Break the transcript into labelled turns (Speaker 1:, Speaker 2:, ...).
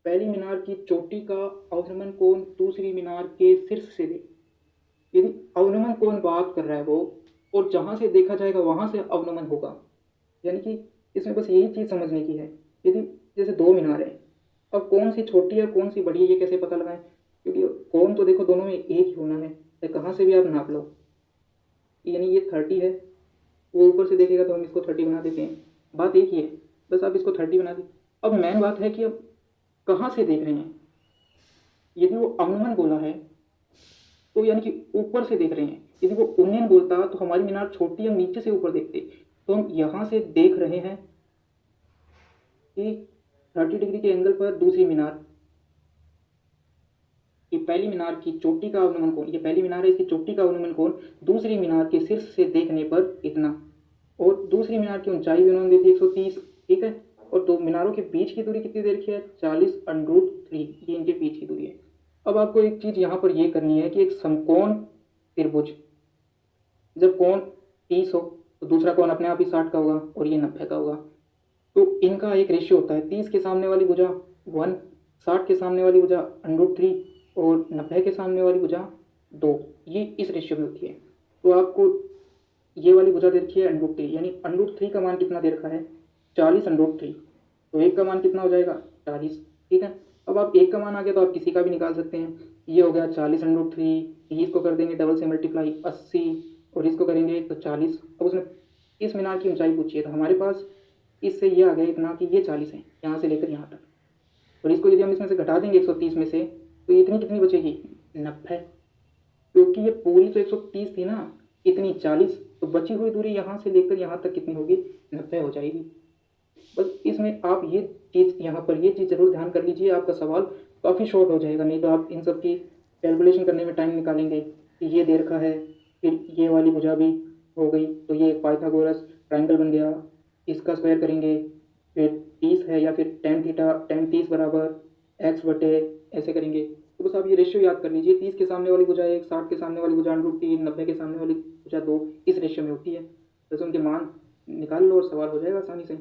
Speaker 1: पहली मीनार की चोटी का अवनमन कोण दूसरी मीनार के शीर्ष से दे। यदि अवनमन कोण बात कर रहा है वो, और जहां से देखा जाएगा वहां से अवनमन होगा, यानी कि इसमें बस यही चीज़ समझने की है। यदि जैसे दो मीनार है, अब कौन सी छोटी है कौन सी बड़ी है ये कैसे पता लगाएं, क्योंकि कोण तो देखो दोनों में एक ही होना है, तो कहाँ से भी आप नाप लो। यानी ये 30 है, वो ऊपर से देखेगा तो हम इसको 30 बना देते हैं, बात एक ही है, बस आप इसको 30 बना दी। अब मेन बात है कि अब कहाँ से देख रहे हैं। यदि वो अनुमान बोला है तो यानी कि ऊपर से देख रहे हैं, यदि वो उन्नयन बोलता तो हमारी मीनार छोटी हम नीचे से ऊपर देखते, तो हम यहाँ से देख रहे हैं कि 30 डिग्री के एंगल पर दूसरी मीनार, ये पहली मीनार की चोटी का अनुमान कोण, ये पहली मीनार है इसकी चोटी का अनुमान कोण दूसरी मीनार के शीर्ष से देखने पर इतना, और दूसरी मीनार की ऊंचाई भी उन्होंने दी थी 130, ठीक है। और दो मीनारों के बीच की दूरी कितनी दे रखी है, 40√3, ये इनके बीच की दूरी है। अब आपको एक चीज यहाँ पर ये करनी है कि एक समकोण त्रिभुज, जब कोण 30 हो तो दूसरा कोण अपने आप ही 60 का होगा और ये 90 का होगा, तो इनका एक रेशियो होता है, 30 के सामने वाली भुजा 1, 60 के सामने वाली भुजा √3 और 90 के सामने वाली भुजा 2, ये इस रेशियो में होती है। तो आपको ये वाली भुजा दे रखी है √3, यानी √3 का मान कितना दे रखा है, 40√3, तो एक का मान कितना हो जाएगा 40, ठीक है। अब आप एक का मान आ गया तो आप किसी का भी निकाल सकते हैं, ये हो गया 40√3, इसको कर देंगे डबल से मल्टीप्लाई 80, और इसको करेंगे तो 40। अब उसने इस मीनार की ऊंचाई पूछी है तो हमारे पास इससे ये आ गया इतना कि ये 40 है यहाँ से लेकर यहाँ तक, और इसको यदि हम इसमें से घटा देंगे 130 में से तो इतनी कितनी बचेगी 90, क्योंकि ये पूरी तो 130 थी ना, इतनी 40, तो बची हुई दूरी यहाँ से लेकर यहाँ तक कितनी होगी 90 हो जाएगी। बस इसमें आप ये चीज़ यहाँ पर ये चीज़ जरूर ध्यान कर लीजिए, आपका सवाल काफ़ी शॉर्ट हो जाएगा, नहीं तो आप इन सब की कैलकुलेशन करने में टाइम निकालेंगे कि ये दे रखा है, फिर ये वाली भुजा भी हो गई, तो ये एक पाइथागोरस ट्रायंगल बन गया, इसका स्क्वायर करेंगे, फिर 30 है या फिर टेन थीटा टेन 30 बराबर एक्स बटे ऐसे करेंगे। तो बस आप ये रेशियो याद कर लीजिए, 30 के सामने वाली भुजा 1, 60 के सामने वाली भुजा √3, 90 के सामने वाली भुजा 2, इस रेशियो में होती है। बस उनके मान निकाल लो और सवाल हो जाएगा आसानी से।